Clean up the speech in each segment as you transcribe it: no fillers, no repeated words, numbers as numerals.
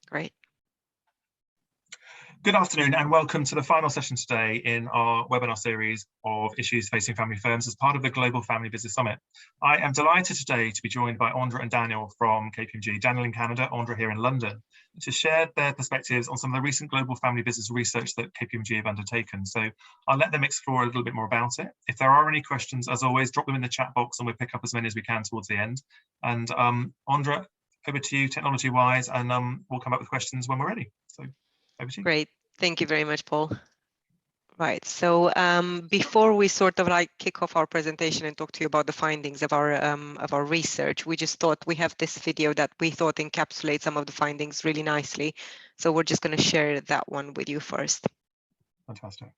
Great. Good afternoon and welcome to the final session today in our webinar series of issues facing family firms as part of the Global Family Business Summit. I am delighted today to be joined by Andra and Daniel from KPMG, Daniel in Canada, Andra here in London, to share their perspectives on some of the recent global family business research that KPMG have undertaken. So I'll let them explore a little bit more about it. If there are any questions, as always, drop them in the chat box and we'll pick up as many as we can towards the end. And Andra, over to you technology-wise, and we'll come up with questions when we're ready. So over to you. Great. Thank you very much, Paul. Right. So before we sort of like kick off our presentation and talk to you about the findings of our research, we just thought we have this video that we thought encapsulates some of the findings really nicely. So we're just going to share that one with you first. Fantastic.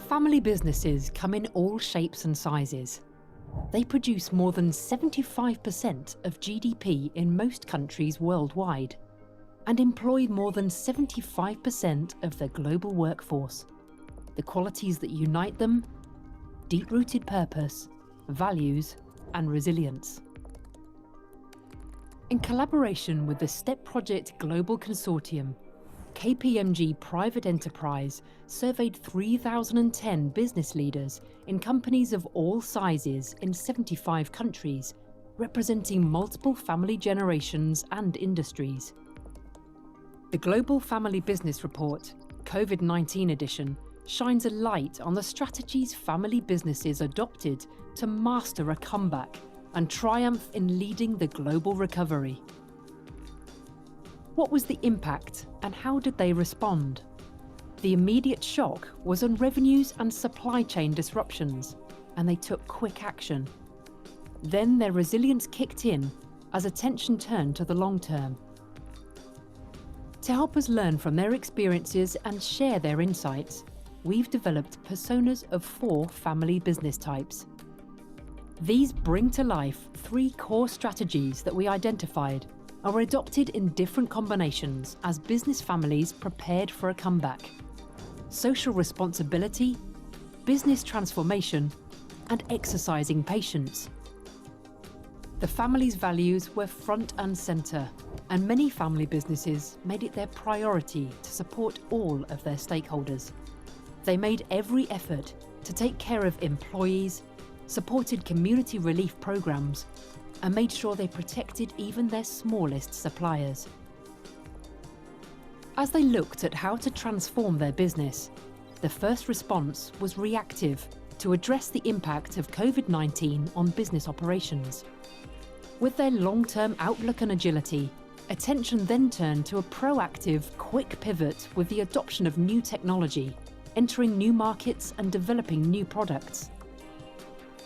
Family businesses come in all shapes and sizes. They produce more than 75% of GDP in most countries worldwide and employ more than 75% of their global workforce. The qualities that unite them: deep-rooted purpose, values, and resilience. In collaboration with the STEP Project Global Consortium, KPMG Private Enterprise surveyed 3,010 business leaders in companies of all sizes in 75 countries, representing multiple family generations and industries. The Global Family Business Report, COVID-19 edition, shines a light on the strategies family businesses adopted to master a comeback and triumph in leading the global recovery. What was the impact and how did they respond? The immediate shock was on revenues and supply chain disruptions, and they took quick action. Then their resilience kicked in as attention turned to the long term. To help us learn from their experiences and share their insights, we've developed personas of 4 family business types. These bring to life 3 core strategies that we identified are adopted in different combinations as business families prepared for a comeback: social responsibility, business transformation, and exercising patience. The family's values were front and centre, and many family businesses made it their priority to support all of their stakeholders. They made every effort to take care of employees, supported community relief programmes, and made sure they protected even their smallest suppliers. As they looked at how to transform their business, the first response was reactive to address the impact of COVID-19 on business operations. With their long-term outlook and agility, attention then turned to a proactive, quick pivot with the adoption of new technology, entering new markets and developing new products.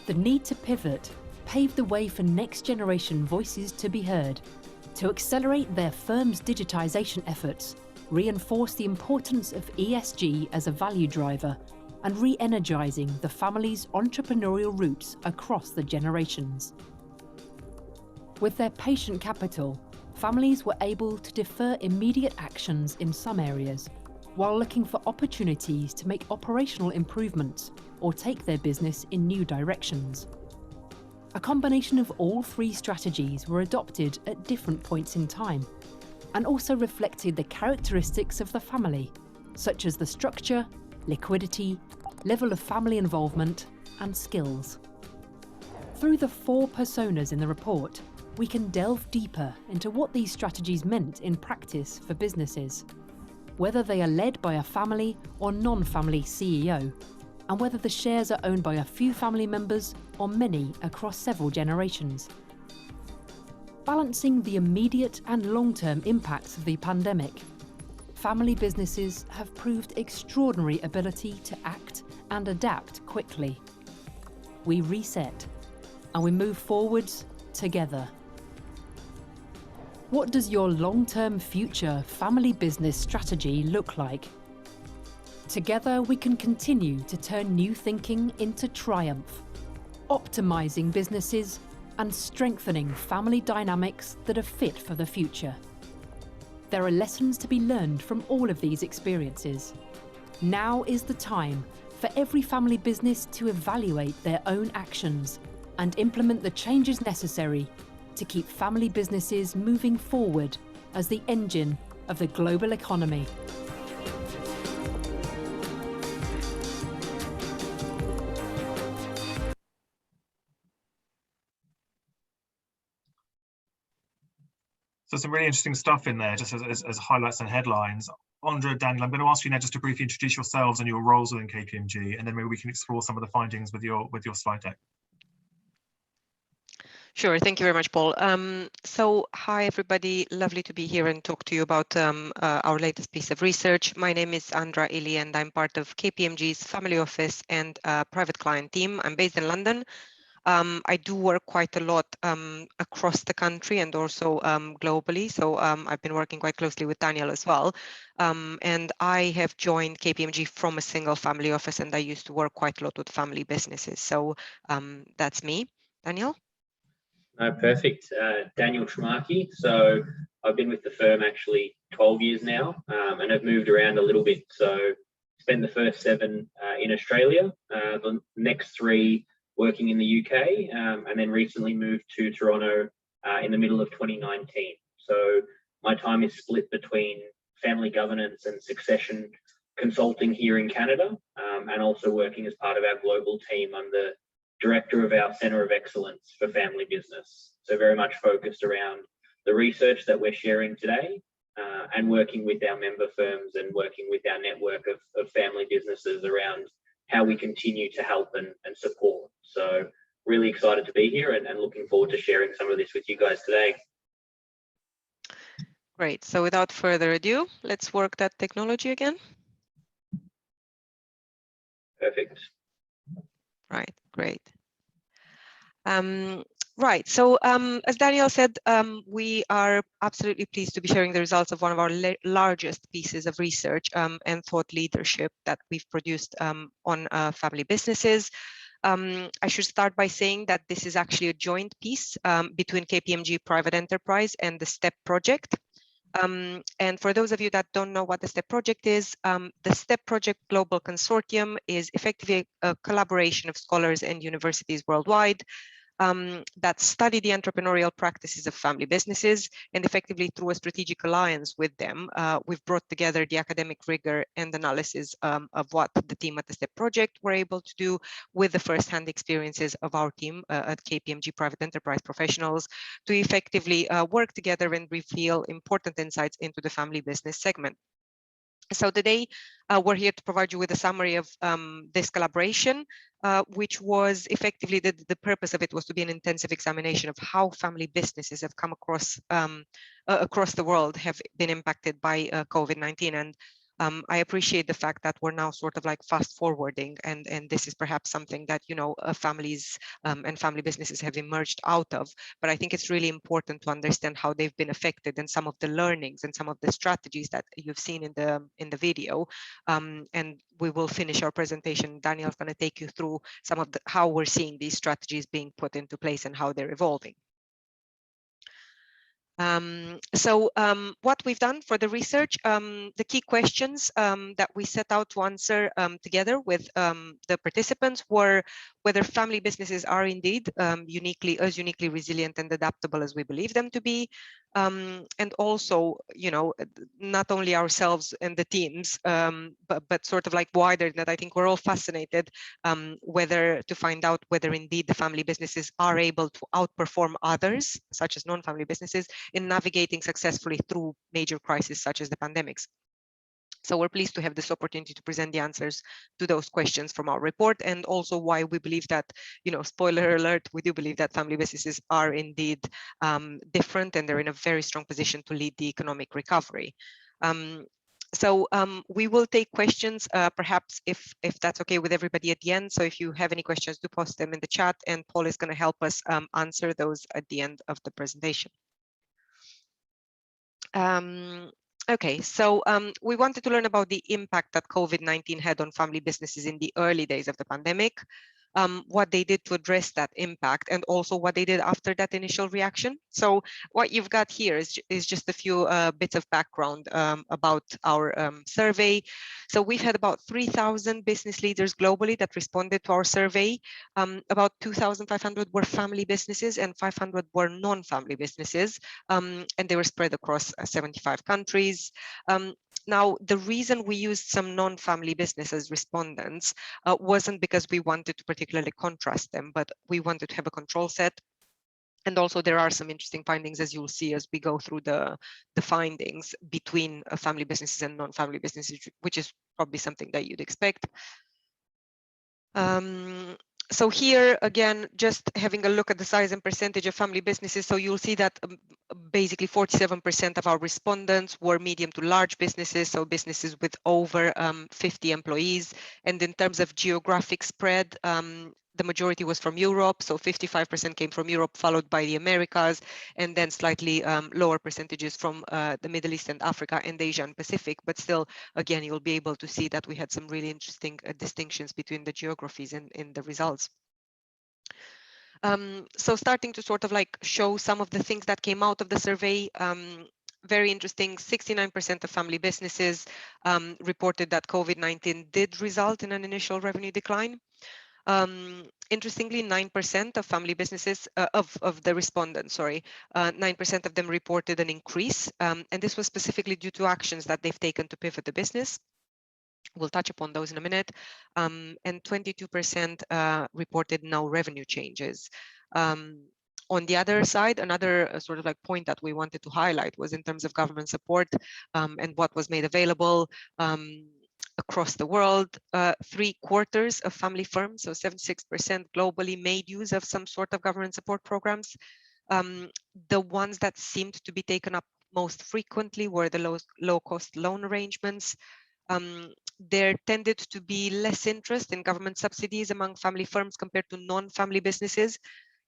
The need to pivot paved the way for next-generation voices to be heard, to accelerate their firm's digitisation efforts, reinforce the importance of ESG as a value driver, and re-energising the family's entrepreneurial roots across the generations. With their patient capital, families were able to defer immediate actions in some areas, while looking for opportunities to make operational improvements or take their business in new directions. A combination of all 3 strategies were adopted at different points in time, and also reflected the characteristics of the family, such as the structure, liquidity, level of family involvement, and skills. Through the 4 personas in the report, we can delve deeper into what these strategies meant in practice for businesses, whether they are led by a family or non-family CEO, and whether the shares are owned by a few family members or many across several generations. Balancing the immediate and long-term impacts of the pandemic, family businesses have proved extraordinary ability to act and adapt quickly. We reset, and we move forwards together. What does your long-term future family business strategy look like? Together, we can continue to turn new thinking into triumph, optimizing businesses and strengthening family dynamics that are fit for the future. There are lessons to be learned from all of these experiences. Now is the time for every family business to evaluate their own actions and implement the changes necessary to keep family businesses moving forward as the engine of the global economy. So some really interesting stuff in there, just as highlights and headlines. Andra, Daniel, I'm going to ask you now just to briefly introduce yourselves and your roles within KPMG, and then maybe we can explore some of the findings with your slide deck. Sure, thank you very much, Paul. So hi, everybody. Lovely to be here and talk to you about our latest piece of research. My name is Andra, Ilie, and I'm part of KPMG's family office and private client team. I'm based in London. I do work quite a lot across the country and also globally. So I've been working quite closely with Daniel as well. And I have joined KPMG from a single family office, and I used to work quite a lot with family businesses. So that's me. Daniel? Perfect. Daniel Trimarchi. So I've been with the firm actually 12 years now, and I've moved around a little bit. So spent the first 7 in Australia, the next 3 working in the UK, and then recently moved to Toronto in the middle of 2019. So my time is split between family governance and succession consulting here in Canada, and also working as part of our global team. I'm the director of our Centre of Excellence for Family Business. So very much focused around the research that we're sharing today, and working with our member firms and working with our network of family businesses around how we continue to help and support. So really excited to be here and looking forward to sharing some of this with you guys today. Great. So without further ado, let's work that technology again. Perfect. Right, great. Right, so as Daniel said, we are absolutely pleased to be sharing the results of one of our largest pieces of research and thought leadership that we've produced on family businesses. I should start by saying that this is actually a joint piece between KPMG Private Enterprise and the STEP Project. And for those of you that don't know what the STEP Project is, the STEP Project Global Consortium is effectively a collaboration of scholars and universities worldwide that study the entrepreneurial practices of family businesses, and effectively through a strategic alliance with them, we've brought together the academic rigor and analysis of what the team at the STEP Project were able to do with the first-hand experiences of our team at KPMG Private Enterprise professionals to effectively work together and reveal important insights into the family business segment. So today, we're here to provide you with a summary of this collaboration, which was effectively the purpose of it was to be an intensive examination of how family businesses have come across the world have been impacted by COVID-19. And I appreciate the fact that we're now sort of like fast forwarding, and this is perhaps something that, you know, families and family businesses have emerged out of. But I think it's really important to understand how they've been affected and some of the learnings and some of the strategies that you've seen in the video. And we will finish our presentation. Daniel's going to take you through some of how we're seeing these strategies being put into place and how they're evolving. So what we've done for the research, the key questions that we set out to answer together with the participants were whether family businesses are indeed uniquely resilient and adaptable as we believe them to be, and also, you know, not only ourselves and the teams, but sort of like wider than that. I think we're all fascinated whether to find out whether indeed the family businesses are able to outperform others, such as non-family businesses, in navigating successfully through major crises such as the pandemics. So we're pleased to have this opportunity to present the answers to those questions from our report, and also why we believe that, you know, spoiler alert, we do believe that family businesses are indeed different, and they're in a very strong position to lead the economic recovery. So we will take questions, perhaps if that's okay with everybody at the end. So if you have any questions, do post them in the chat, and Paul is going to help us answer those at the end of the presentation. Okay, so we wanted to learn about the impact that COVID-19 had on family businesses in the early days of the pandemic. what they did to address that impact, and also what they did after that initial reaction. So what you've got here is just a few bits of background about our survey. So we've had about 3,000 business leaders globally that responded to our survey. About 2,500 were family businesses and 500 were non-family businesses, and they were spread across 75 countries. Now, the reason we used some non-family businesses respondents wasn't because we wanted to particularly contrast them, but we wanted to have a control set. And also there are some interesting findings, as you'll see as we go through the findings between family businesses and non-family businesses, which is probably something that you'd expect. So here again, just having a look at the size and percentage of family businesses. So you'll see that basically 47% of our respondents were medium to large businesses, so businesses with over 50 employees. And in terms of geographic spread, the majority was from Europe, so 55% came from Europe, followed by the Americas, and then slightly lower percentages from the Middle East and Africa and Asia and Pacific. But still, again, you'll be able to see that we had some really interesting distinctions between the geographies in the results. So starting to sort of like show some of the things that came out of the survey. Very interesting, 69% of family businesses reported that COVID-19 did result in an initial revenue decline. Interestingly, 9% of family businesses, of the respondents, 9% of them reported an increase, and this was specifically due to actions that they've taken to pivot the business. We'll touch upon those in a minute. And 22% reported no revenue changes. On the other side, another sort of like point that we wanted to highlight was in terms of government support and what was made available. Across the world, 3/4 of family firms, so 76% globally, made use of some sort of government support programs. The ones that seemed to be taken up most frequently were the low-cost loan arrangements. There tended to be less interest in government subsidies among family firms compared to non-family businesses.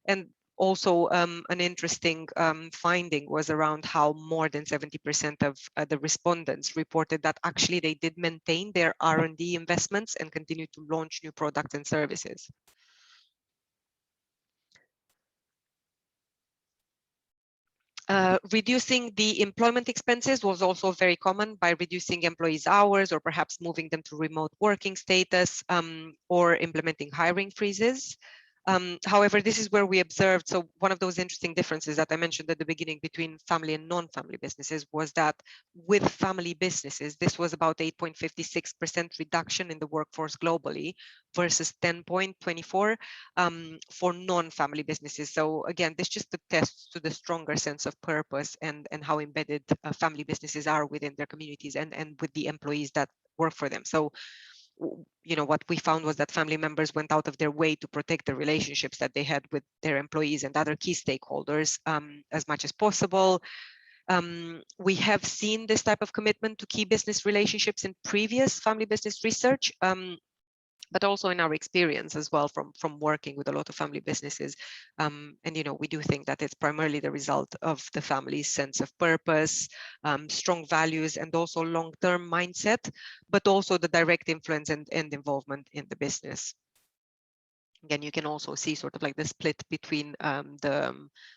And also an interesting finding was around how more than 70% of the respondents reported that actually they did maintain their R&D investments and continue to launch new products and services. Reducing the employment expenses was also very common by reducing employees' hours or perhaps moving them to remote working status or implementing hiring freezes. However, this is where we observed, so one of those interesting differences that I mentioned at the beginning between family and non-family businesses was that with family businesses, this was about 8.56% reduction in the workforce globally versus 10.24 for non-family businesses. So again, this just attests to the stronger sense of purpose and how embedded family businesses are within their communities and with the employees that work for them. So you know, what we found was that family members went out of their way to protect the relationships that they had with their employees and other key stakeholders as much as possible. We have seen this type of commitment to key business relationships in previous family business research, but also in our experience as well from working with a lot of family businesses. And, you know, we do think that it's primarily the result of the family's sense of purpose, strong values, and also long-term mindset, but also the direct influence and involvement in the business. Again, you can also see sort of like the split between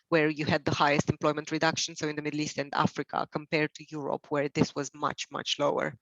where you had the highest employment reduction, so in the Middle East and Africa, compared to Europe, where this was much, much lower.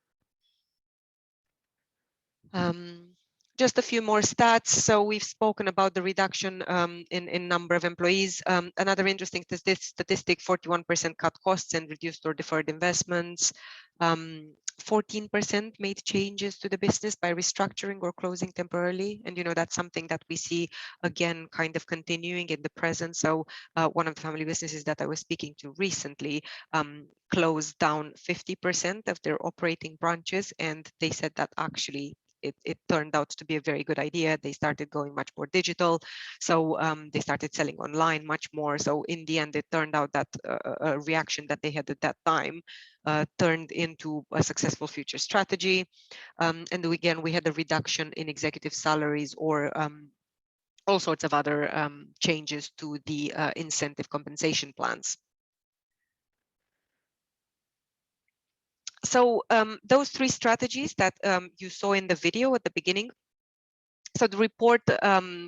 Just a few more stats. So we've spoken about the reduction in number of employees. Another interesting statistic, 41% cut costs and reduced or deferred investments. 14% made changes to the business by restructuring or closing temporarily. And, you know, that's something that we see, again, kind of continuing in the present. So one of the family businesses that I was speaking to recently closed down 50% of their operating branches. And they said that actually it turned out to be a very good idea. They started going much more digital. So they started selling online much more. So in the end, it turned out that a reaction that they had at that time turned into a successful future strategy. And again, we had a reduction in executive salaries or all sorts of other changes to the incentive compensation plans. So those three strategies that you saw in the video at the beginning, So the report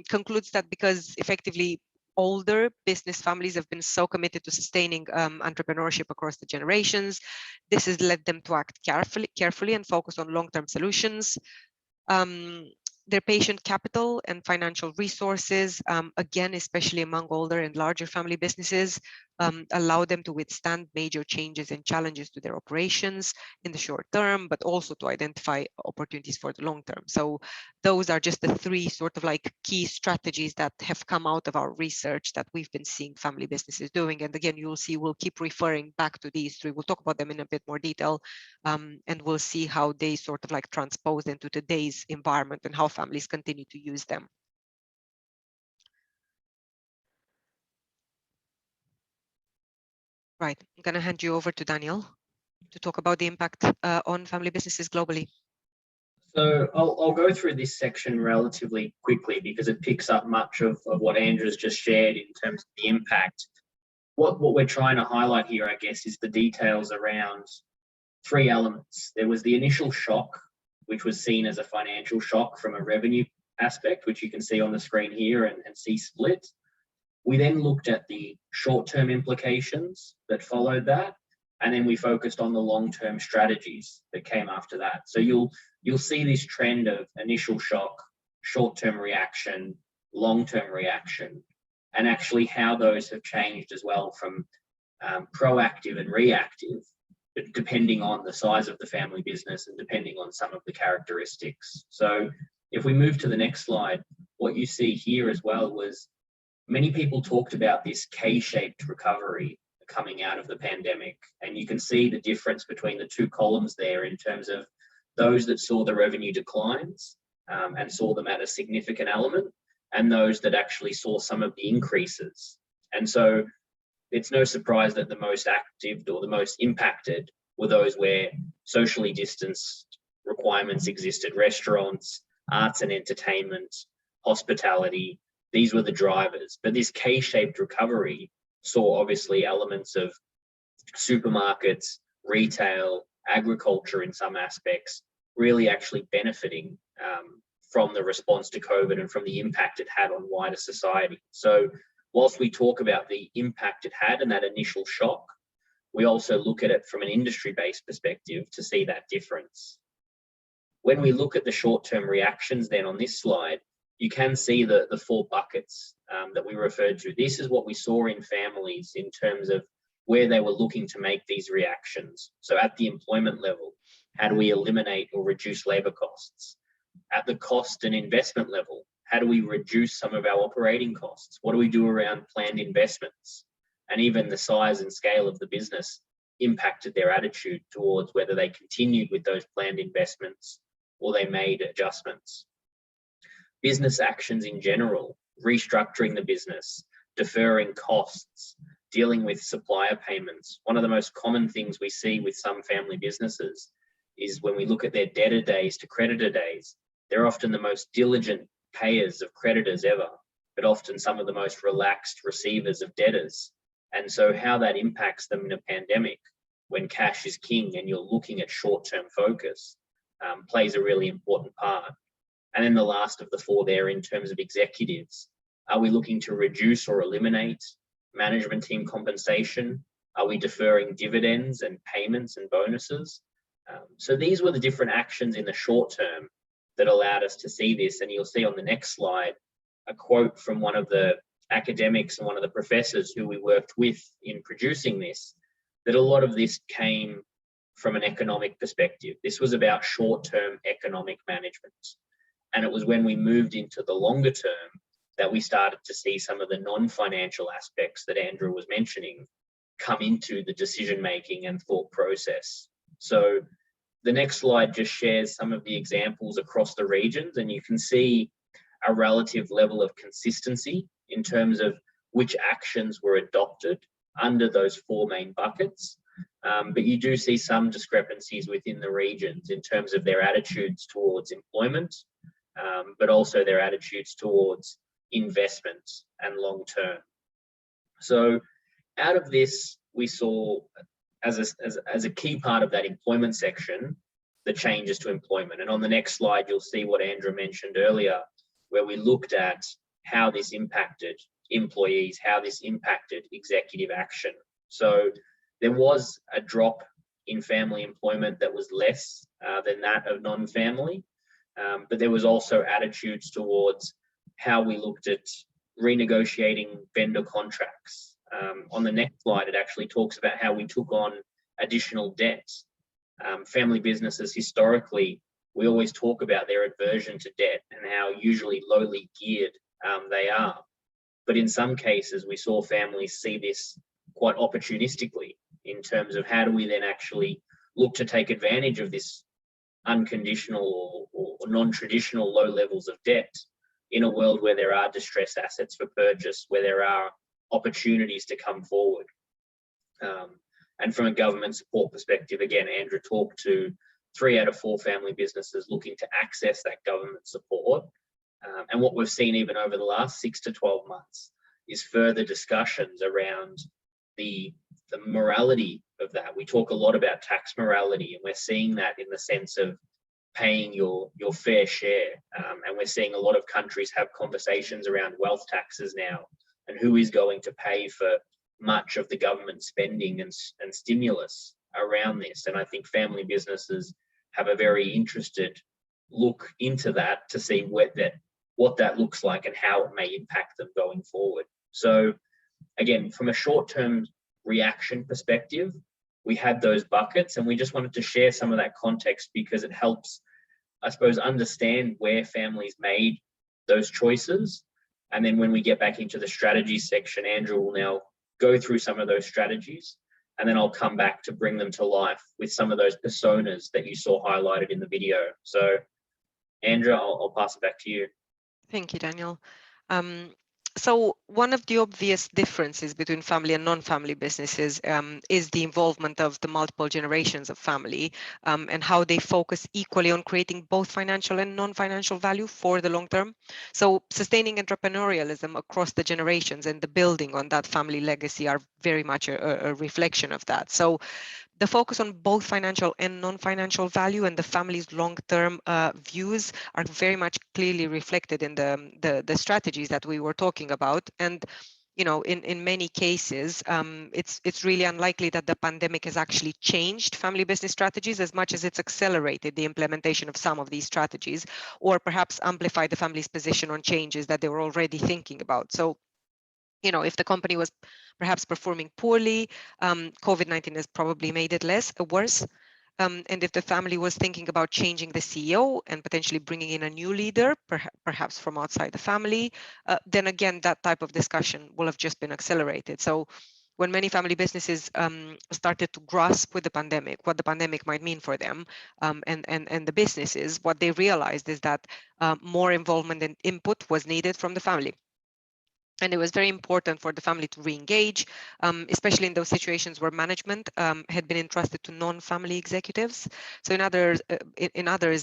concludes that because effectively older business families have been so committed to sustaining entrepreneurship across the generations, this has led them to act carefully and focus on long-term solutions. Their patient capital and financial resources, again, especially among older and larger family businesses, allow them to withstand major changes and challenges to their operations in the short term, but also to identify opportunities for the long term. So those are just the three sort of like key strategies that have come out of our research that we've been seeing family businesses doing. And again, you'll see we'll keep referring back to these three. We'll talk about them in a bit more detail, and we'll see how they sort of like transpose into today's environment and how families continue to use them. Right, I'm going to hand you over to Daniel to talk about the impact on family businesses globally. So I'll go through this section relatively quickly because it picks up much of what Andra's just shared in terms of the impact. What we're trying to highlight here, I guess, is the details around three elements. There was the initial shock, which was seen as a financial shock from a revenue aspect, which you can see on the screen here and see split. We then looked at the short-term implications that followed that, and then we focused on the long-term strategies that came after that. So you'll see this trend of initial shock, short-term reaction, long-term reaction, and actually how those have changed as well from proactive and reactive, depending on the size of the family business and depending on some of the characteristics. So if we move to the next slide, what you see here as well was many people talked about this K-shaped recovery coming out of the pandemic. And you can see the difference between the two columns there in terms of those that saw the revenue declines and saw them at a significant element, and those that actually saw some of the increases. And so it's no surprise that the most active or the most impacted were those where socially distanced requirements existed: restaurants, arts and entertainment, hospitality. These were the drivers. But this K-shaped recovery saw obviously elements of supermarkets, retail, agriculture in some aspects, really actually benefiting from the response to COVID and from the impact it had on wider society. So whilst we talk about the impact it had and that initial shock, we also look at it from an industry-based perspective to see that difference. When we look at the short-term reactions then on this slide, you can see the four buckets that we referred to. This is what we saw in families in terms of where they were looking to make these reactions. So at the employment level, how do we eliminate or reduce labor costs? At the cost and investment level, how do we reduce some of our operating costs? What do we do around planned investments? And even the size and scale of the business impacted their attitude towards whether they continued with those planned investments or they made adjustments. Business actions in general, restructuring the business, deferring costs, dealing with supplier payments. One of the most common things we see with some family businesses is when we look at their debtor days to creditor days, they're often the most diligent payers of creditors ever, but often some of the most relaxed receivers of debtors. And so how that impacts them in a pandemic when cash is king and you're looking at short-term focus plays a really important part. And then the last of the four there in terms of executives, are we looking to reduce or eliminate management team compensation? Are we deferring dividends and payments and bonuses? So these were the different actions in the short term that allowed us to see this. And you'll see on the next slide, a quote from one of the academics and one of the professors who we worked with in producing this, that a lot of this came from an economic perspective. This was about short-term economic management. And it was when we moved into the longer term that we started to see some of the non-financial aspects that Andra was mentioning come into the decision-making and thought process. So the next slide just shares some of the examples across the regions, and you can see a relative level of consistency in terms of which actions were adopted under those four main buckets. But you do see some discrepancies within the regions in terms of their attitudes towards employment, but also their attitudes towards investment and long term. So out of this, we saw as a key part of that employment section, the changes to employment. And on the next slide, you'll see what Andra mentioned earlier, where we looked at how this impacted employees, how this impacted executive action. So there was a drop in family employment that was less than that of non-family, but there was also attitudes towards how we looked at renegotiating vendor contracts. On the next slide, it actually talks about how we took on additional debt. Family businesses historically, we always talk about their aversion to debt and how usually lowly geared they are. But in some cases, we saw families see this quite opportunistically in terms of how do we then actually look to take advantage of this unconditional or non-traditional low levels of debt in a world where there are distressed assets for purchase, where there are opportunities to come forward. And from a government support perspective, again, Andra talked to 3 out of 4 family businesses looking to access that government support. And what we've seen even over the last 6 to 12 months is further discussions around the morality of that. We talk a lot about tax morality, and we're seeing that in the sense of paying your fair share. And we're seeing a lot of countries have conversations around wealth taxes now, and who is going to pay for much of the government spending and stimulus around this. And I think family businesses have a very interested look into that to see what that looks like and how it may impact them going forward. So again, from a short-term reaction perspective, we had those buckets, and we just wanted to share some of that context because it helps, I suppose, understand where families made those choices. And then when we get back into the strategy section, Andra will now go through some of those strategies, and then I'll come back to bring them to life with some of those personas that you saw highlighted in the video. So Andra, I'll pass it back to you. Thank you, Daniel. So one of the obvious differences between family and non-family businesses is the involvement of the multiple generations of family and how they focus equally on creating both financial and non-financial value for the long term. So sustaining entrepreneurialism across the generations and the building on that family legacy are very much a reflection of that. So the focus on both financial and non-financial value and the family's long-term views are very much clearly reflected in the strategies that we were talking about. And you know, in many cases, it's really unlikely that the pandemic has actually changed family business strategies as much as it's accelerated the implementation of some of these strategies, or perhaps amplified the family's position on changes that they were already thinking about. So, you know, if the company was perhaps performing poorly, COVID-19 has probably made it worse. And if the family was thinking about changing the CEO and potentially bringing in a new leader, perhaps from outside the family, then again, that type of discussion will have just been accelerated. So when many family businesses started to grasp with the pandemic, what the pandemic might mean for them and the businesses, what they realized is that more involvement and input was needed from the family. And it was very important for the family to re-engage, especially in those situations where management had been entrusted to non-family executives. So in others,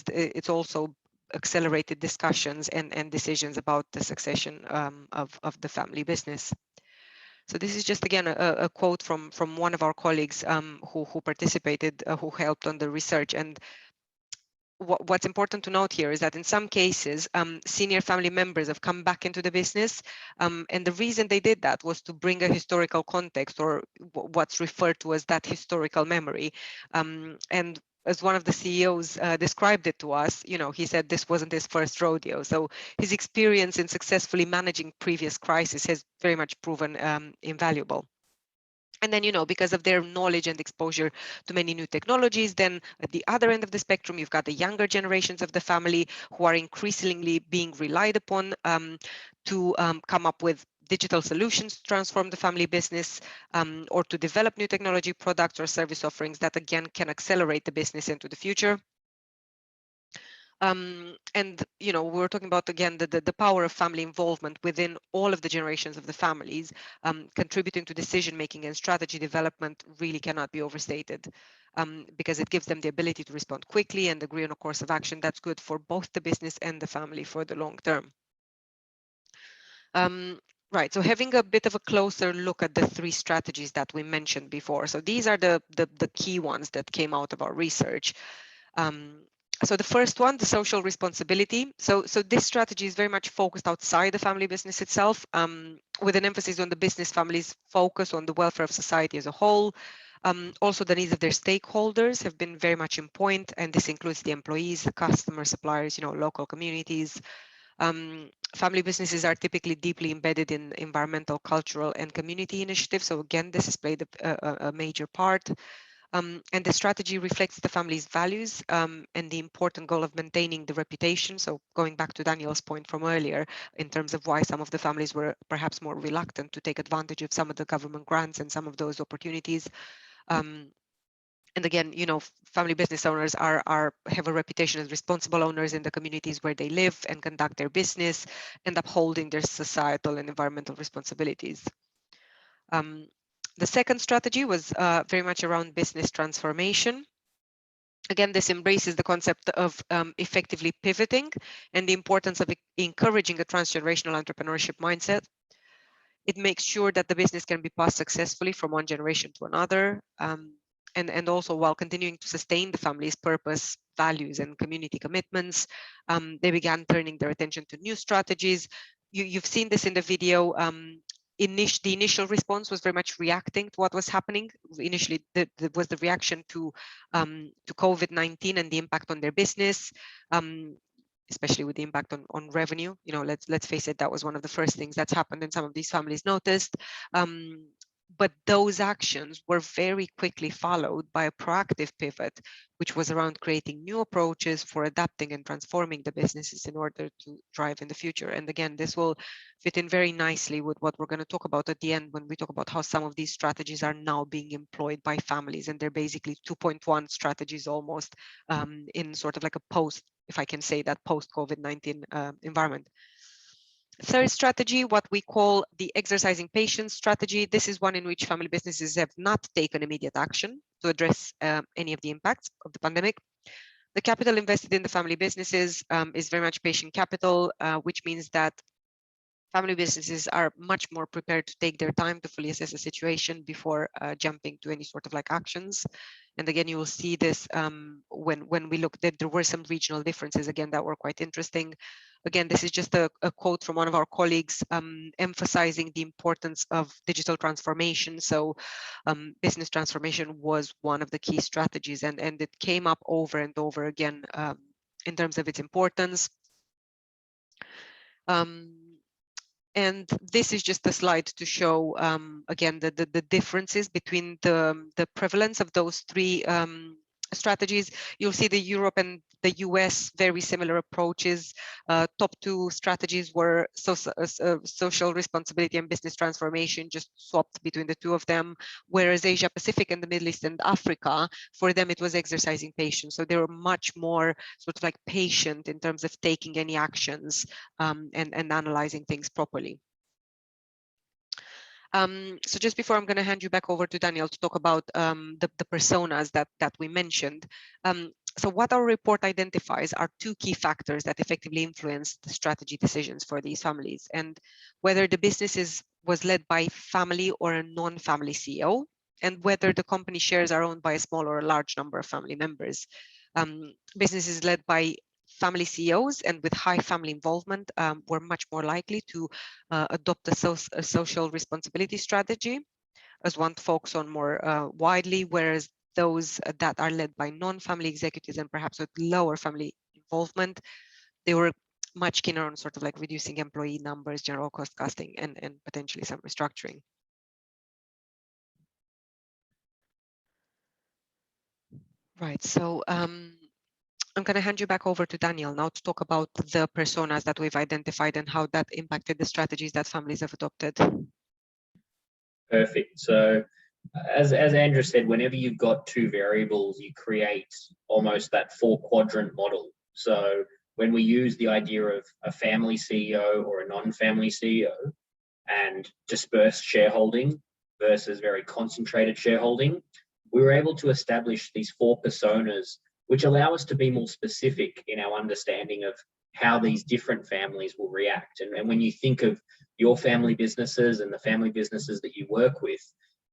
it's also accelerated discussions and decisions about the succession of the family business. So this is just, again, a quote from one of our colleagues who participated, who helped on the research. And what's important to note here is that in some cases, senior family members have come back into the business, and the reason they did that was to bring a historical context, or what's referred to as that historical memory. And as one of the CEOs described it to us, you know, he said this wasn't his first rodeo. So his experience in successfully managing previous crises has very much proven invaluable. And then, you know, because of their knowledge and exposure to many new technologies, then at the other end of the spectrum, you've got the younger generations of the family who are increasingly being relied upon to come up with digital solutions to transform the family business or to develop new technology products or service offerings that, again, can accelerate the business into the future. And, you know, we're talking about, again, the power of family involvement within all of the generations of the families, contributing to decision-making and strategy development really cannot be overstated, because it gives them the ability to respond quickly and agree on a course of action that's good for both the business and the family for the long term. Right, so having a bit of a closer look at the 3 strategies that we mentioned before. So these are the key ones that came out of our research. So the first one, the social responsibility. So this strategy is very much focused outside the family business itself, with an emphasis on the business families' focus on the welfare of society as a whole. Also, the needs of their stakeholders have been very much in point, and this includes the employees, the customers, suppliers, local communities. Family businesses are typically deeply embedded in environmental, cultural, and community initiatives. So again, this has played a major part. And the strategy reflects the family's values and the important goal of maintaining the reputation. So going back to Daniel's point from earlier, in terms of why some of the families were perhaps more reluctant to take advantage of some of the government grants and some of those opportunities. And again, family business owners have a reputation as responsible owners in the communities where they live and conduct their business and upholding their societal and environmental responsibilities. The second strategy was very much around business transformation. Again, this embraces the concept of effectively pivoting and the importance of encouraging a transgenerational entrepreneurship mindset. It makes sure that the business can be passed successfully from one generation to another, and also while continuing to sustain the family's purpose, values, and community commitments. They began turning their attention to new strategies. You've seen this in the video. The initial response was very much reacting to what was happening. Initially, was the reaction to COVID-19 and the impact on their business, especially with the impact on revenue. Let's face it, that was one of the first things that's happened and some of these families noticed. But those actions were very quickly followed by a proactive pivot, which was around creating new approaches for adapting and transforming the businesses in order to drive in the future. And again, this will fit in very nicely with what we're going to talk about at the end when we talk about how some of these strategies are now being employed by families. And they're basically 2.1 strategies almost in sort of like a post, if I can say that, post-COVID-19 environment. Third strategy, what we call the exercising patience strategy. This is one in which family businesses have not taken immediate action to address any of the impacts of the pandemic. The capital invested in the family businesses is very much patient capital, which means that family businesses are much more prepared to take their time to fully assess the situation before jumping to any sort of like actions. And again, you will see this when we looked at, there were some regional differences again that were quite interesting. Again, this is just a quote from one of our colleagues emphasizing the importance of digital transformation. So business transformation was one of the key strategies, and it came up over and over again in terms of its importance. And this is just a slide to show, again, the differences between the prevalence of those three strategies. You'll see the Europe and the US, very similar approaches. Top two strategies were social responsibility and business transformation, just swapped between the two of them. Whereas Asia Pacific and the Middle East and Africa, for them, it was exercising patience. So they were much more sort of like patient in terms of taking any actions and analyzing things properly. So just before I'm going to hand you back over to Daniel to talk about the personas that we mentioned. So what our report identifies are two key factors that effectively influence the strategy decisions for these families, and whether the business was led by family or a non-family CEO, and whether the company shares are owned by a small or a large number of family members. Businesses led by family CEOs and with high family involvement were much more likely to adopt a social responsibility strategy as one to focus on more widely, whereas those that are led by non-family executives and perhaps with lower family involvement, they were much keener on sort of like reducing employee numbers, general cost cutting, and potentially some restructuring. Right, so I'm going to hand you back over to Daniel now to talk about the personas that we've identified and how that impacted the strategies that families have adopted. Perfect. So as Andra said, whenever you've got two variables, you create almost that 4-quadrant model. So when we use the idea of a family CEO or a non-family CEO and dispersed shareholding versus very concentrated shareholding, we were able to establish these 4 personas, which allow us to be more specific in our understanding of how these different families will react. And when you think of your family businesses and the family businesses that you work with,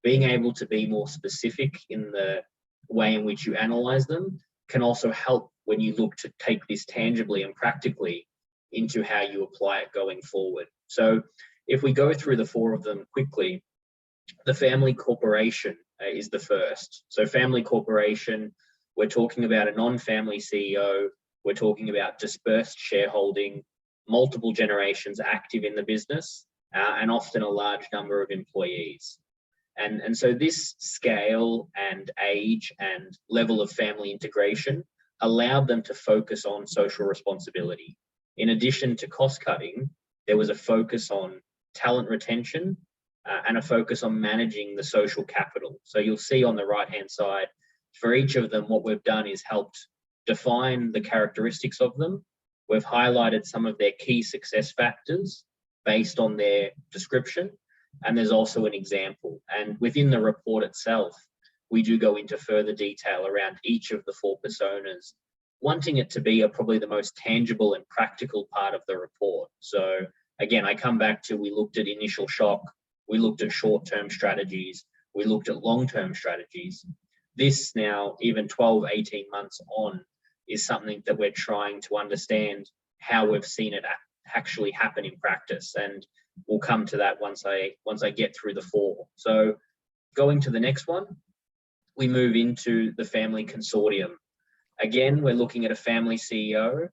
being able to be more specific in the way in which you analyze them can also help when you look to take this tangibly and practically into how you apply it going forward. So if we go through the 4 of them quickly, the family corporation is the first. So family corporation, we're talking about a non-family CEO, we're talking about dispersed shareholding, multiple generations active in the business, and often a large number of employees. And so this scale and age and level of family integration allowed them to focus on social responsibility. In addition to cost cutting, there was a focus on talent retention and a focus on managing the social capital. So you'll see on the right-hand side, for each of them, what we've done is helped define the characteristics of them. We've highlighted some of their key success factors based on their description, and there's also an example. And within the report itself, we do go into further detail around each of the 4 personas, wanting it to be probably the most tangible and practical part of the report. So again, I come back to, we looked at initial shock, we looked at short-term strategies, we looked at long-term strategies. This now, even 12, 18 months on, is something that we're trying to understand how we've seen it actually happen in practice. And we'll come to that once I get through the 4. So going to the next one, we move into the family consortium. Again, we're looking at a family CEO.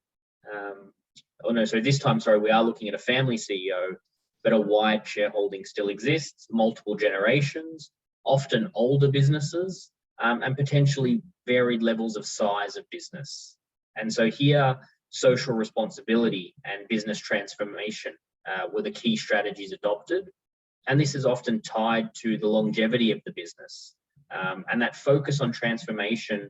This time, we are looking at a family CEO, but a wide shareholding still exists, multiple generations, often older businesses, and potentially varied levels of size of business. And so here, social responsibility and business transformation were the key strategies adopted. And this is often tied to the longevity of the business. And that focus on transformation,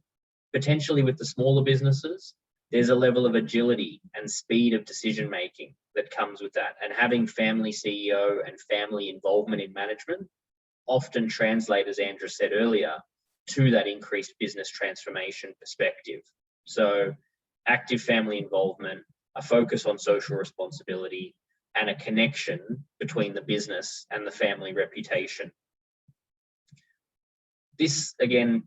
potentially with the smaller businesses, there's a level of agility and speed of decision-making that comes with that. And having family CEO and family involvement in management often translate, as Andra said earlier, to that increased business transformation perspective. So active family involvement, a focus on social responsibility, and a connection between the business and the family reputation. This, again,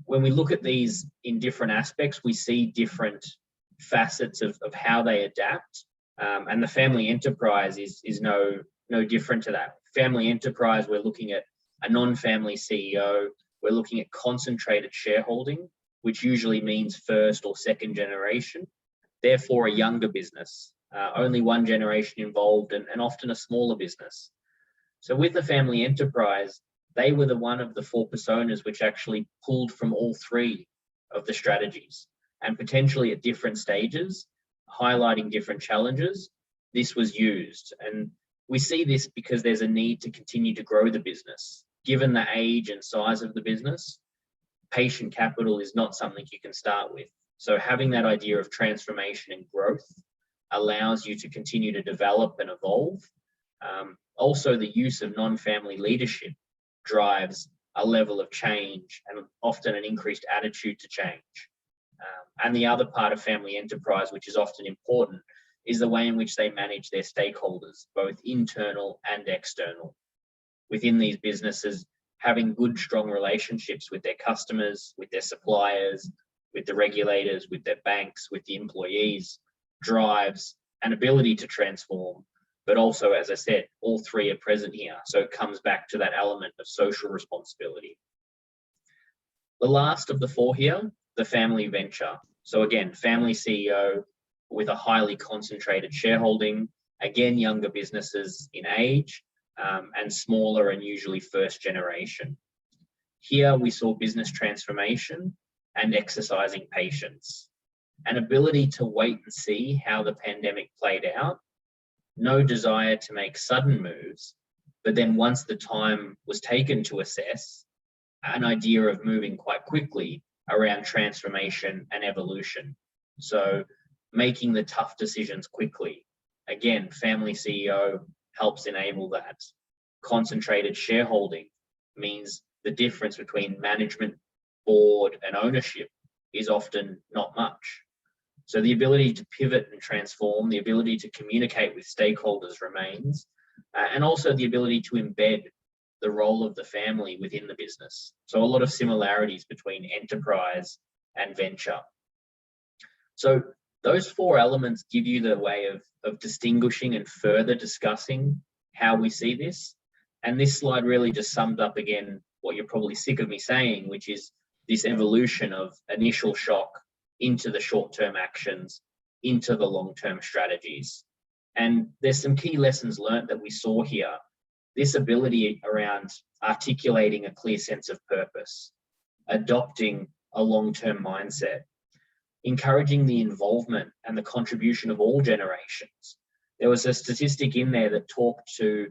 when we look at these in different aspects, we see different facets of how they adapt. And the family enterprise is no different to that. Family enterprise, we're looking at a non-family CEO, we're looking at concentrated shareholding, which usually means first or second generation, therefore a younger business, only one generation involved, and often a smaller business. So with the family enterprise, they were one of the 4 personas which actually pulled from all 3 of the strategies, and potentially at different stages, highlighting different challenges, this was used. And we see this because there's a need to continue to grow the business. Given the age and size of the business, patient capital is not something you can start with. So having that idea of transformation and growth allows you to continue to develop and evolve. Also, the use of non-family leadership drives a level of change and often an increased attitude to change. And the other part of family enterprise, which is often important, is the way in which they manage their stakeholders, both internal and external. Within these businesses, having good, strong relationships with their customers, with their suppliers, with the regulators, with their banks, with the employees, drives an ability to transform. But also, as I said, all 3 are present here. So it comes back to that element of social responsibility. The last of the 4 here, the family venture. So again, family CEO with a highly concentrated shareholding, again, younger businesses in age, and smaller and usually first generation. Here we saw business transformation and exercising patience, an ability to wait and see how the pandemic played out, no desire to make sudden moves, but then once the time was taken to assess, an idea of moving quite quickly around transformation and evolution. So making the tough decisions quickly. Again, family CEO helps enable that. Concentrated shareholding means the difference between management, board, and ownership is often not much. So the ability to pivot and transform, the ability to communicate with stakeholders remains, and also the ability to embed the role of the family within the business. So a lot of similarities between enterprise and venture. So those four elements give you the way of distinguishing and further discussing how we see this. And this slide really just sums up again what you're probably sick of me saying, which is this evolution of initial shock into the short-term actions, into the long-term strategies. And there's some key lessons learned that we saw here. This ability around articulating a clear sense of purpose, adopting a long-term mindset, encouraging the involvement and the contribution of all generations. There was a statistic in there that talked to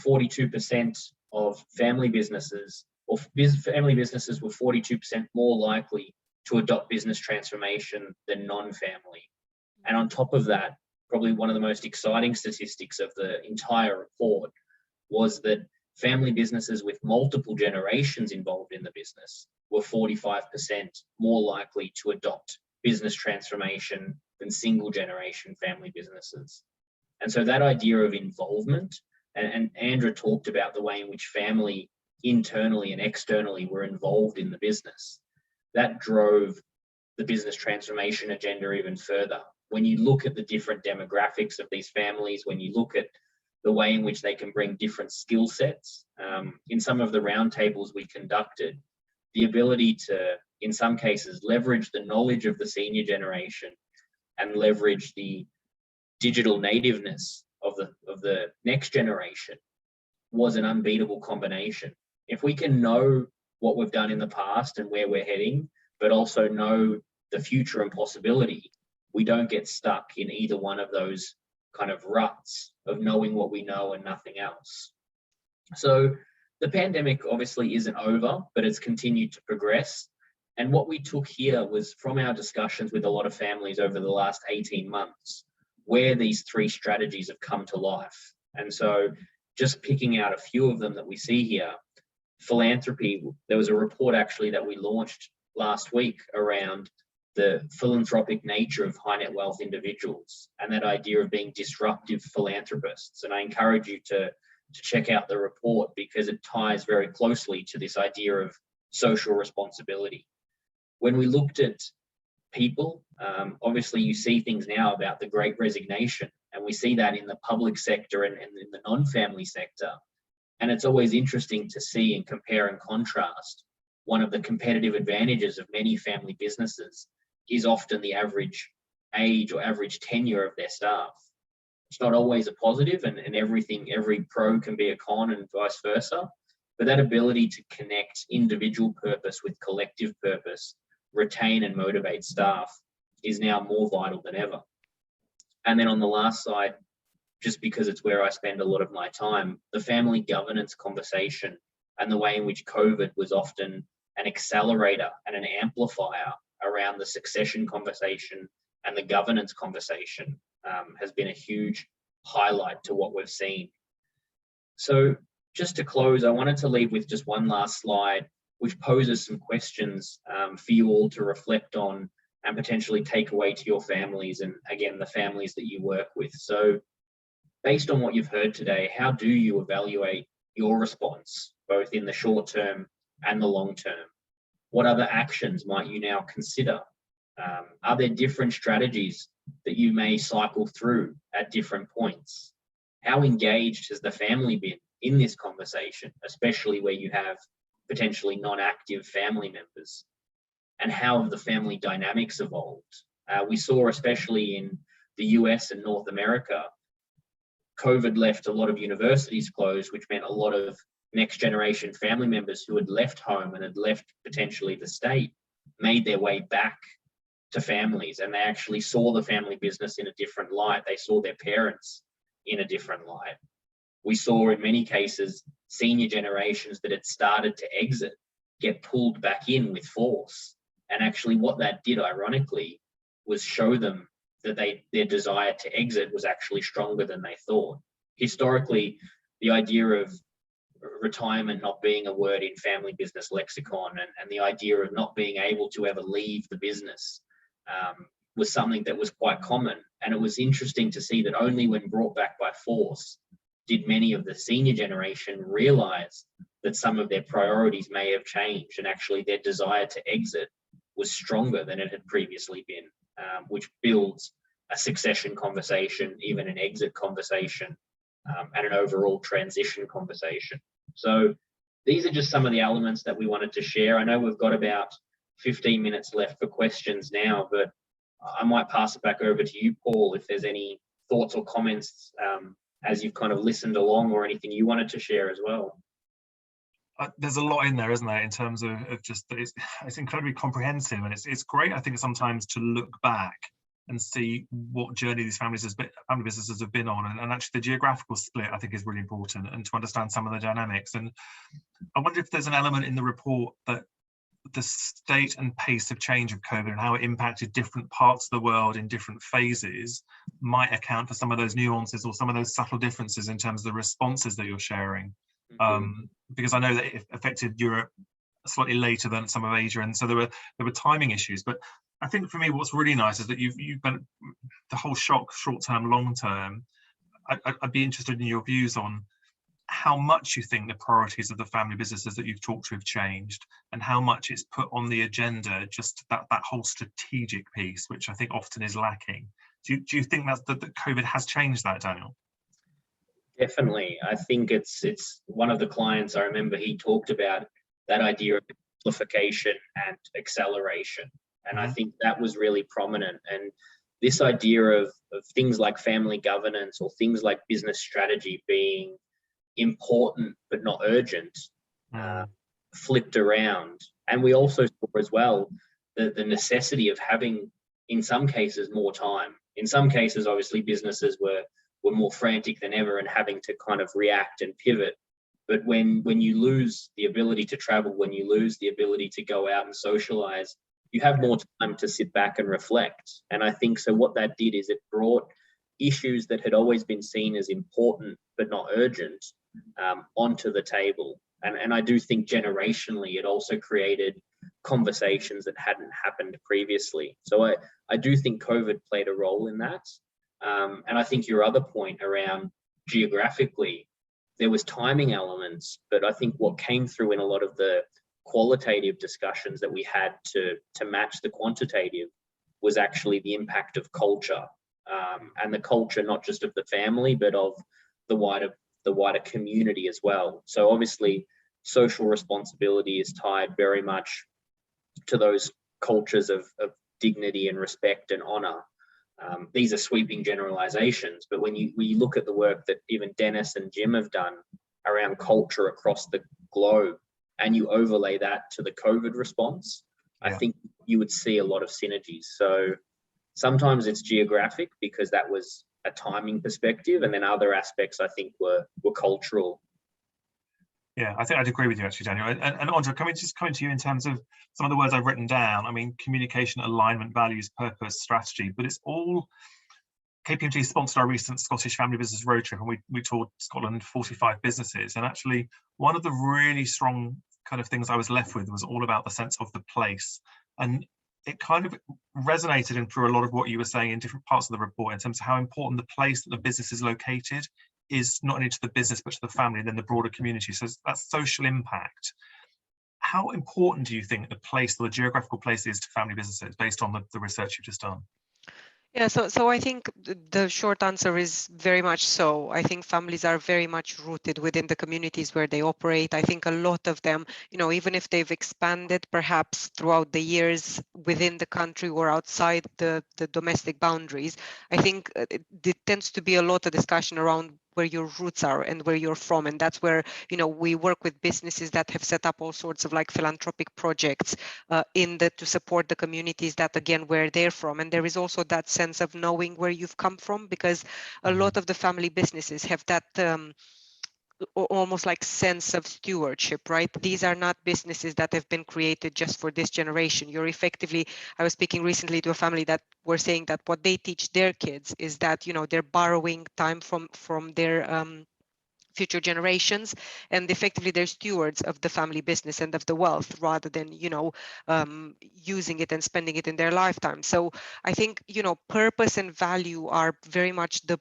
42% of family businesses, or family businesses were 42% more likely to adopt business transformation than non-family. And on top of that, probably one of the most exciting statistics of the entire report was that family businesses with multiple generations involved in the business were 45% more likely to adopt business transformation than single generation family businesses. And so that idea of involvement, and Andra talked about the way in which family internally and externally were involved in the business, that drove the business transformation agenda even further. When you look at the different demographics of these families, when you look at the way in which they can bring different skill sets, in some of the roundtables we conducted, the ability to, in some cases, leverage the knowledge of the senior generation and leverage the digital nativeness of the next generation was an unbeatable combination. If we can know what we've done in the past and where we're heading, but also know the future and possibility, we don't get stuck in either one of those kind of ruts of knowing what we know and nothing else. So the pandemic obviously isn't over, but it's continued to progress. And what we took here was from our discussions with a lot of families over the last 18 months, where these three strategies have come to life. And so just picking out a few of them that we see here, philanthropy, there was a report actually that we launched last week around the philanthropic nature of high net wealth individuals and that idea of being disruptive philanthropists. And I encourage you to check out the report because it ties very closely to this idea of social responsibility. When we looked at people, obviously you see things now about the Great Resignation, and we see that in the public sector and in the non-family sector. And it's always interesting to see and compare and contrast. One of the competitive advantages of many family businesses is often the average age or average tenure of their staff. It's not always a positive, and every pro can be a con and vice versa, but that ability to connect individual purpose with collective purpose, retain and motivate staff is now more vital than ever. And then on the last side, just because it's where I spend a lot of my time, the family governance conversation and the way in which COVID was often an accelerator and an amplifier around the succession conversation and the governance conversation has been a huge highlight to what we've seen. So just to close, I wanted to leave with just one last slide, which poses some questions for you all to reflect on and potentially take away to your families and, again, the families that you work with. So based on what you've heard today, how do you evaluate your response, both in the short term and the long term? What other actions might you now consider? Are there different strategies that you may cycle through at different points? How engaged has the family been in this conversation, especially where you have potentially non-active family members? And how have the family dynamics evolved? We saw, especially in the US and North America, COVID left a lot of universities closed, which meant a lot of next generation family members who had left home and had left potentially the state made their way back to families, and they actually saw the family business in a different light. They saw their parents in a different light. We saw in many cases senior generations that had started to exit get pulled back in with force. And actually what that did, ironically, was show them that their desire to exit was actually stronger than they thought. Historically, the idea of retirement not being a word in family business lexicon and the idea of not being able to ever leave the business was something that was quite common. And it was interesting to see that only when brought back by force did many of the senior generation realize that some of their priorities may have changed and actually their desire to exit was stronger than it had previously been. which builds a succession conversation, even an exit conversation, and an overall transition conversation. So these are just some of the elements that we wanted to share. I know we've got about 15 minutes left for questions now, but I might pass it back over to you, Paul, if there's any thoughts or comments as you've kind of listened along, or anything you wanted to share as well. There's a lot in there, isn't there, in terms of just that it's incredibly comprehensive, and it's great, I think, sometimes to look back and see what journey these family businesses have been on, and actually the geographical split, I think, is really important, and to understand some of the dynamics. And I wonder if there's an element in the report that the state and pace of change of COVID and how it impacted different parts of the world in different phases might account for some of those nuances or some of those subtle differences in terms of the responses that you're sharing. Because I know that it affected Europe slightly later than some of Asia, and so there were timing issues. But I think for me, what's really nice is that you've been the whole shock, short term, long term. I'd be interested in your views on how much you think the priorities of the family businesses that you've talked to have changed, and how much it's put on the agenda, just that whole strategic piece, which I think often is lacking. Do you think that COVID has changed that, Daniel? Definitely. I think it's one of the clients, I remember he talked about that idea of amplification and acceleration. And I think that was really prominent. And this idea of things like family governance or things like business strategy being important but not urgent, flipped around. And we also saw as well the necessity of having, in some cases, more time. In some cases, obviously, businesses were more frantic than ever and having to kind of react and pivot. But when you lose the ability to travel, when you lose the ability to go out and socialize, you have more time to sit back and reflect. And I think so what that did is it brought issues that had always been seen as important but not urgent onto the table. And I do think generationally it also created conversations that hadn't happened previously. So I do think COVID played a role in that. And I think your other point around geographically, there was timing elements, but I think what came through in a lot of the qualitative discussions that we had to match the quantitative was actually the impact of culture, and the culture not just of the family but of the wider community as well. So obviously social responsibility is tied very much to those cultures of dignity and respect and honor. These are sweeping generalizations, but when you look at the work that even Dennis and Jim have done around culture across the globe, and you overlay that to the COVID response, I think you would see a lot of synergies. So sometimes it's geographic because that was a timing perspective, and then other aspects I think were cultural. Yeah, I think I'd agree with you actually, Daniel. And Andra, coming to you in terms of some of the words I've written down. I mean, communication, alignment, values, purpose, strategy, but it's all. KPMG sponsored our recent Scottish Family Business Road Trip, and we toured Scotland, 45 businesses. And actually, one of the really strong kind of things I was left with was all about the sense of the place. And it kind of resonated in through a lot of what you were saying in different parts of the report in terms of how important the place that the business is located is, not only to the business, but to the family and then the broader community. So that social impact. How important do you think the place or the geographical place is to family businesses based on the research you've just done? Yeah, so I think the short answer is very much so. I think families are very much rooted within the communities where they operate. I think a lot of them, even if they've expanded perhaps throughout the years within the country or outside the domestic boundaries, I think it tends to be a lot of discussion around where your roots are and where you're from. And that's where, we work with businesses that have set up all sorts of like philanthropic projects to support the communities that, again, where they're from. And there is also that sense of knowing where you've come from, because a lot of the family businesses have that almost like sense of stewardship, right? These are not businesses that have been created just for this generation. You're effectively, I was speaking recently to a family that were saying that what they teach their kids is that, they're borrowing time from their future generations, and effectively they're stewards of the family business and of the wealth rather than, using it and spending it in their lifetime. So I think, purpose and value are very much the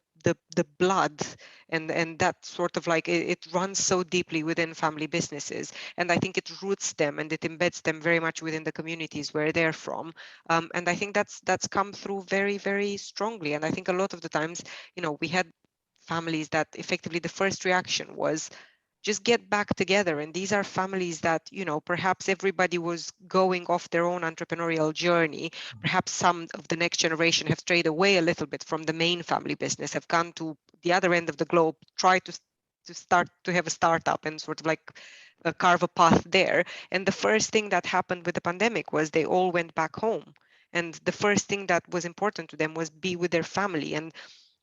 the blood and that sort of like it runs so deeply within family businesses, and I think it roots them and it embeds them very much within the communities where they're from, and I think that's come through very, very strongly. And I think a lot of the times, you know, we had families that effectively the first reaction was just get back together. And these are families that, you know, perhaps everybody was going off their own entrepreneurial journey. Perhaps some of the next generation have strayed away a little bit from the main family business, have gone to the other end of the globe, try to start to have a startup and sort of like carve a path there. And the first thing that happened with the pandemic was they all went back home. And the first thing that was important to them was be with their family. And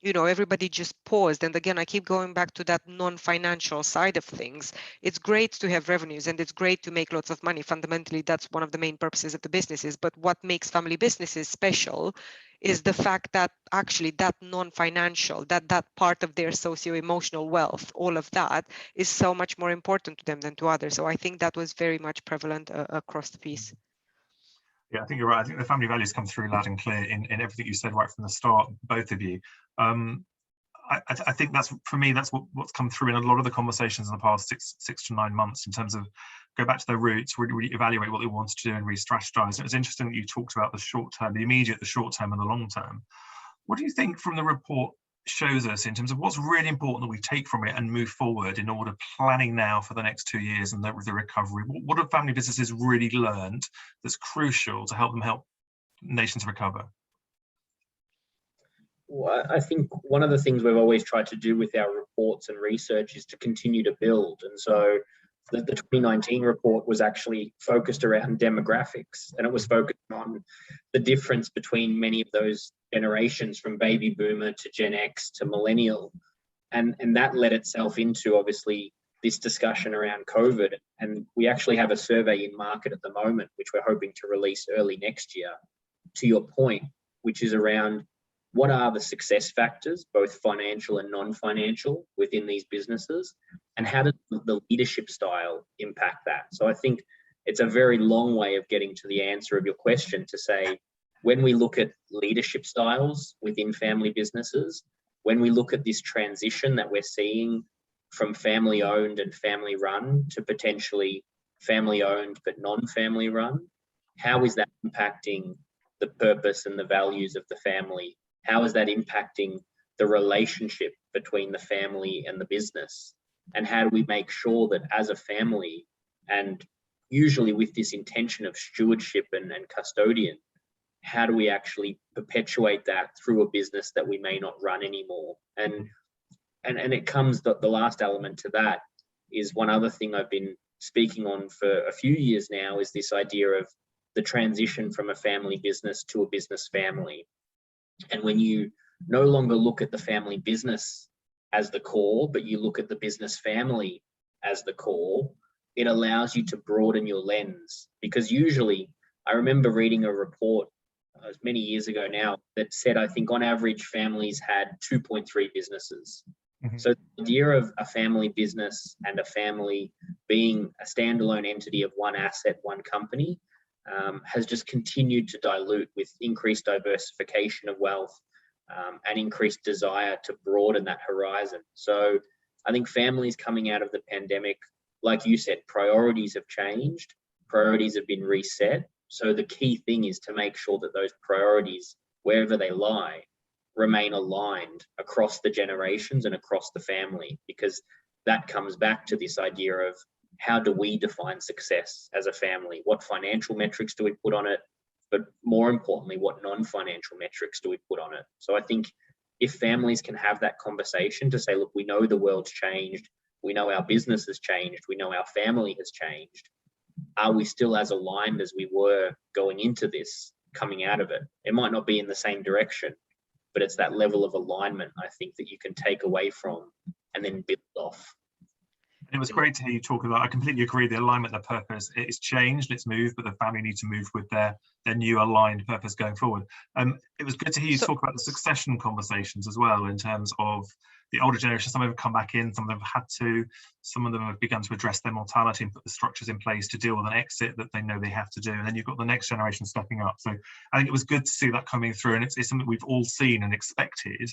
you know, everybody just paused. And again, I keep going back to that non-financial side of things. It's great to have revenues and it's great to make lots of money. Fundamentally, that's one of the main purposes of the businesses. But what makes family businesses special is the fact that actually that non-financial, that part of their socio-emotional wealth, all of that is so much more important to them than to others. So I think that was very much prevalent across the piece. Yeah, I think you're right. I think the family values come through loud and clear in everything you said right from the start, both of you. I think that's, for me, that's what's come through in a lot of the conversations in the past six to 9 months, in terms of go back to their roots, really evaluate what they wanted to do and re-strategize. It was interesting that you talked about the short term, the immediate, the short term and the long term. What do you think from the report shows us in terms of what's really important that we take from it and move forward in order planning now for the next 2 years and the recovery? What have family businesses really learned that's crucial to help nations recover? Well, I think one of the things we've always tried to do with our reports and research is to continue to build. And so the 2019 report was actually focused around demographics, and it was focused on the difference between many of those generations, from baby boomer to Gen X to millennial. And that led itself into, obviously, this discussion around COVID. And we actually have a survey in market at the moment, which we're hoping to release early next year, to your point, which is around what are the success factors, both financial and non-financial, within these businesses, and how does the leadership style impact that? So I think it's a very long way of getting to the answer of your question, to say, when we look at leadership styles within family businesses, when we look at this transition that we're seeing from family owned and family run to potentially family owned but non-family run, how is that impacting the purpose and the values of the family? How is that impacting the relationship between the family and the business? And how do we make sure that as a family, and usually with this intention of stewardship and custodian, how do we actually perpetuate that through a business that we may not run anymore? And it comes, the last element to that is one other thing I've been speaking on for a few years now, is this idea of the transition from a family business to a business family. And when you no longer look at the family business as the core, but you look at the business family as the core, it allows you to broaden your lens. Because usually, I remember reading a report many years ago now that said, I think on average, families had 2.3 businesses. Mm-hmm. So the idea of a family business and a family being a standalone entity of one asset, one company, has just continued to dilute with increased diversification of wealth and increased desire to broaden that horizon. So I think families coming out of the pandemic, like you said, priorities have changed, priorities have been reset. So the key thing is to make sure that those priorities, wherever they lie, remain aligned across the generations and across the family, because that comes back to this idea of, how do we define success as a family? What financial metrics do we put on it? But more importantly, what non-financial metrics do we put on it? So I think if families can have that conversation to say, look, we know the world's changed, we know our business has changed, we know our family has changed. Are we still as aligned as we were going into this, coming out of it? It might not be in the same direction, but it's that level of alignment, I think, that you can take away from and then build off. It was great to hear you talk about, I completely agree, the alignment, the purpose, it's changed, it's moved, but the family need to move with their new aligned purpose going forward. It was good to hear you talk about the succession conversations as well, in terms of the older generation. Some of them have come back in, some of them have had to, some of them have begun to address their mortality and put the structures in place to deal with an exit that they know they have to do. And then you've got the next generation stepping up. So I think it was good to see that coming through, and it's something we've all seen and expected.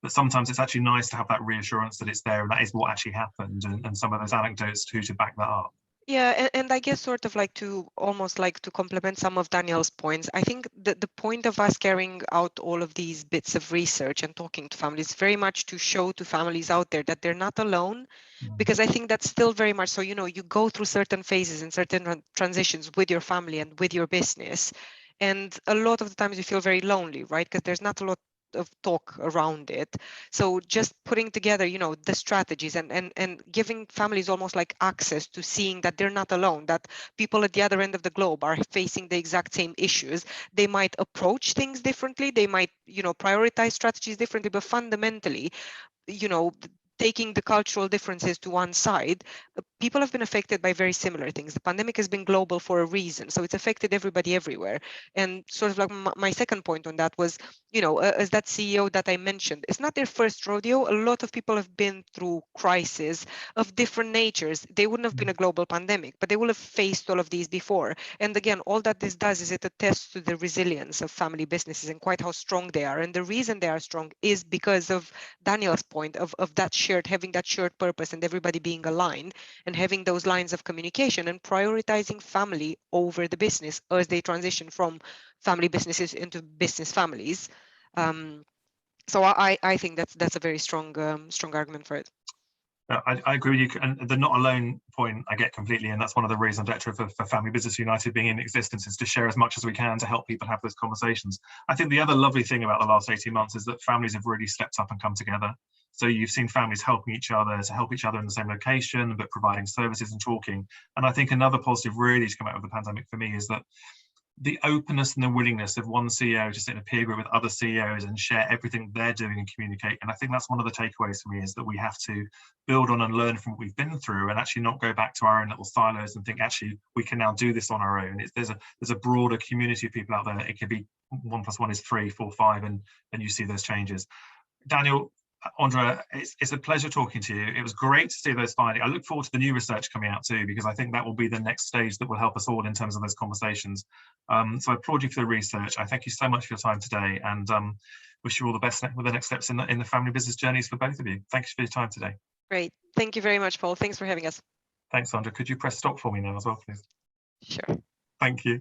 but sometimes it's actually nice to have that reassurance that it's there and that is what actually happened, and some of those anecdotes too to back that up. Yeah, and I guess sort of like to almost like to complement some of Daniel's points, I think that the point of us carrying out all of these bits of research and talking to families very much to show to families out there that they're not alone, because I think that's still very much so, you know, you go through certain phases and certain transitions with your family and with your business. And a lot of the times you feel very lonely, right? Because there's not a lot of talk around it. So just putting together, you know, the strategies and giving families almost like access to seeing that they're not alone, that people at the other end of the globe are facing the exact same issues. They might approach things differently. They might, you know, prioritize strategies differently, but fundamentally, you know, taking the cultural differences to one side, people have been affected by very similar things. The pandemic has been global for a reason, so it's affected everybody everywhere. And sort of like my second point on that was, you know, as that CEO that I mentioned, it's not their first rodeo. A lot of people have been through crises of different natures. They wouldn't have been a global pandemic, but they will have faced all of these before. And again, all that this does is it attests to the resilience of family businesses and quite how strong they are. And the reason they are strong is because of Daniel's point of that having that shared purpose and everybody being aligned and having those lines of communication and prioritizing family over the business as they transition from family businesses into business families. So I think that's a very strong argument for it. I agree with you, and the not alone point I get completely, and that's one of the reasons I'm director for Family Business United being in existence, is to share as much as we can to help people have those conversations. I think the other lovely thing about the last 18 months is that families have really stepped up and come together. So you've seen families helping each other to help each other in the same location, but providing services and talking. And I think another positive really to come out of the pandemic for me is that the openness and the willingness of one CEO to sit in a peer group with other CEOs and share everything they're doing and communicate. And I think that's one of the takeaways for me, is that we have to build on and learn from what we've been through and actually not go back to our own little silos and think, actually, we can now do this on our own. There's a broader community of people out there. It could be 1 + 1 is 3, 4, 5, and you see those changes. Daniel, Andra, it's a pleasure talking to you. It was great to see those findings. I look forward to the new research coming out too, because I think that will be the next stage that will help us all in terms of those conversations. So I applaud you for the research. I thank you so much for your time today, and wish you all the best with the next steps in the family business journeys for both of you. Thanks for your time today. Great. Thank you very much, Paul. Thanks for having us. Thanks, Andra. Could you press stop for me now as well, please? Sure. Thank you.